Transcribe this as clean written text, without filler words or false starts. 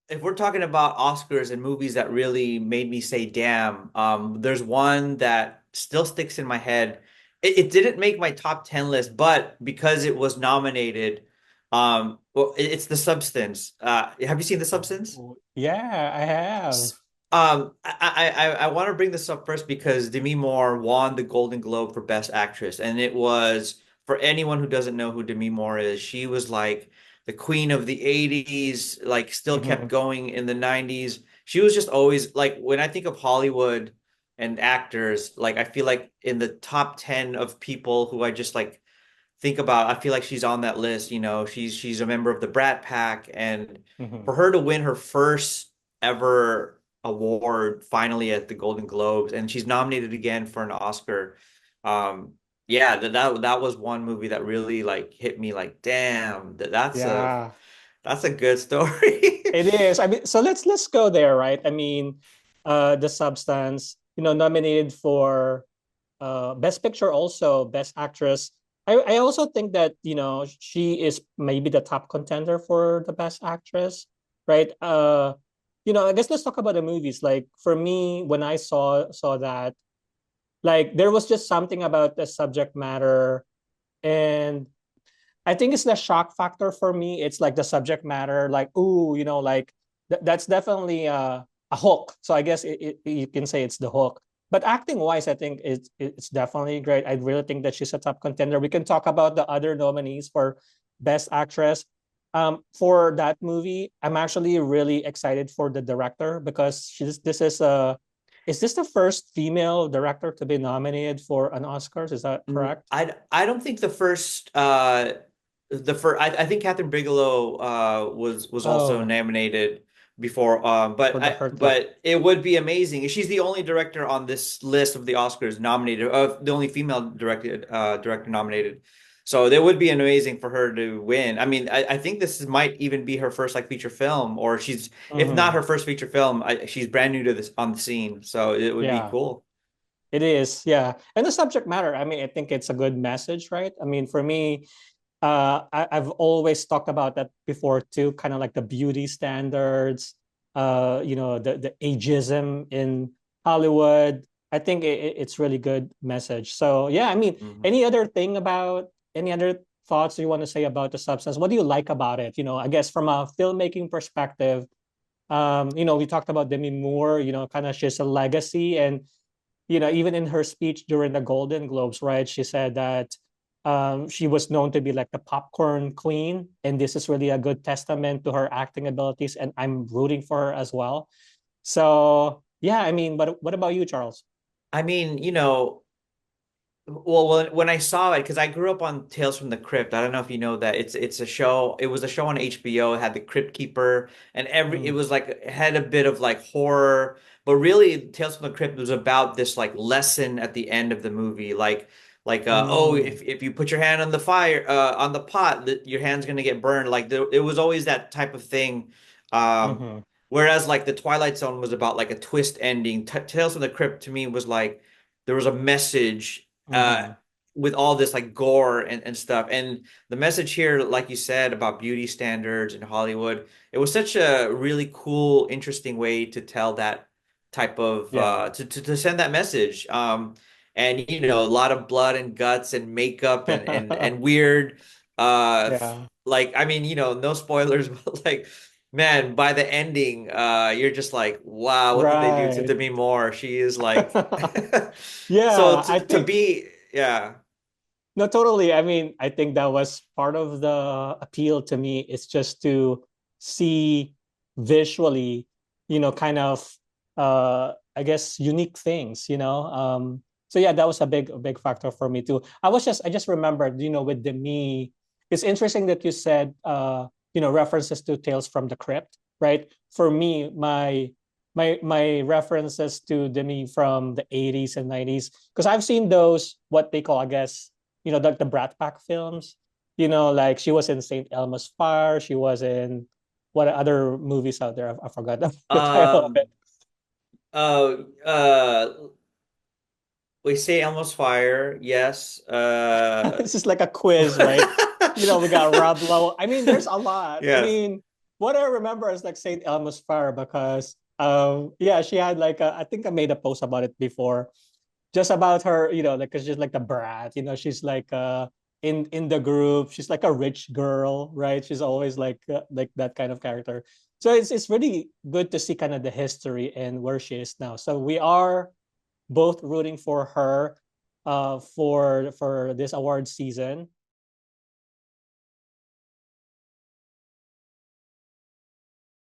if we're talking about Oscars and movies that really made me say damn, there's one that still sticks in my head. It didn't make my top 10 list, but because it was nominated, well, it's The Substance. Have you seen The Substance? Oh, yeah, I have. S- I want to bring this up first because Demi Moore won the Golden Globe for Best Actress, and it was for anyone who doesn't know who Demi Moore is, she was like the queen of the 80s, like still kept Mhm. going in the 90s. She was just always like when I think of Hollywood and actors, like I feel like in the top 10 of people who I just like think about, I feel like she's on that list. She's a member of the Brat Pack, and Mhm. for her to win her first ever award finally at the Golden Globes, and she's nominated again for an Oscar. Um, yeah, that was one movie that really like hit me like, damn, Yeah, that's a good story. it is. I mean, so let's go there, right? I mean, The Substance, nominated for Best Picture, also Best Actress. I also think that, she is maybe the top contender for the Best Actress, right? I guess let's talk about the movies. Like for me, when I saw that, like there was just something about the subject matter, and I think it's the shock factor for me. It's like the subject matter, like, ooh, like that's definitely a hook. So I guess you can say it's the hook. But acting wise, I think it's definitely great. I really think that she's a top contender. We can talk about the other nominees for Best Actress. For that movie, I'm actually really excited for the director because is this the first female director to be nominated for an Oscars? Is that correct? I don't think the first I think Catherine Bigelow was also Oh, nominated before for the Hurt Lock. but it would be amazing. She's the only director on this list of the Oscars nominated, the only female director nominated. So it would be amazing for her to win. I mean, I think might even be her first like feature film, or she's if not Hmm. her first feature film, she's brand new to this on the scene. So it would be Yeah, cool. it is. Yeah. And the subject matter, I mean, I think it's a good message, right? I mean, for me, I've always talked about that before too, kind of like the beauty standards, the ageism in Hollywood. I think it's really good message. So yeah, I mean, Mhm. any other thoughts you want to say about the substance? What do you like about it? I guess from a filmmaking perspective, we talked about Demi Moore, kind of she's a legacy. And, even in her speech during the Golden Globes, right, she said that she was known to be like the popcorn queen. And this is really a good testament to her acting abilities. And I'm rooting for her as well. So, yeah, I mean, but what about you, Charles? I mean, well, when I saw it, because I grew up on Tales from the Crypt. I don't know if you know that it's a show. It was a show on HBO. It had the Crypt Keeper, and it Mm, was like it had a bit of like horror, but really Tales from the Crypt was about this like lesson at the end of the movie, oh, mm, if you put your hand on the fire on the pot, your hand's gonna get burned. Like it was always that type of thing. Um, mm-hmm, Whereas like the Twilight Zone was about like a twist ending. Tales from the Crypt to me was like there was a message mm-hmm. with all this like gore and stuff. And the message here, like you said, about beauty standards in Hollywood, it was such a really cool, interesting way to tell that type of Yeah, to send that message. And a lot of blood and guts and makeup and weird yeah, like I mean, no spoilers, but like man, by the ending, you're just like, wow, what did they do to right. Demi Moore? She is like so Yeah, I to think be, yeah. no, totally. I mean, I think that was part of the appeal to me. It's just to see visually, kind of I guess unique things. So yeah, that was a big factor for me too. I just remembered, with the me, it's interesting that you said references to Tales from the Crypt, right? For me, my references to Demi from the 80s and 90s, because I've seen those, what they call, I guess, the Brat Pack films. Like she was in Saint Elmo's Fire. She was in what other movies out there? I forgot the title of Um, it. uh, uh, we say Elmo's Fire, yes. It's just like a quiz, right? We got Rob Lowe. I mean, there's a lot. I Yes. mean, what I remember is like Saint Elmo's Fire because yeah, she had like I think I made a post about it before, just about her, like 'cause she's like a brat, she's like in the group, she's like a rich girl, right? She's always like that kind of character. So it's really good to see kind of the history and where she is now. So we are both rooting for her for this award season.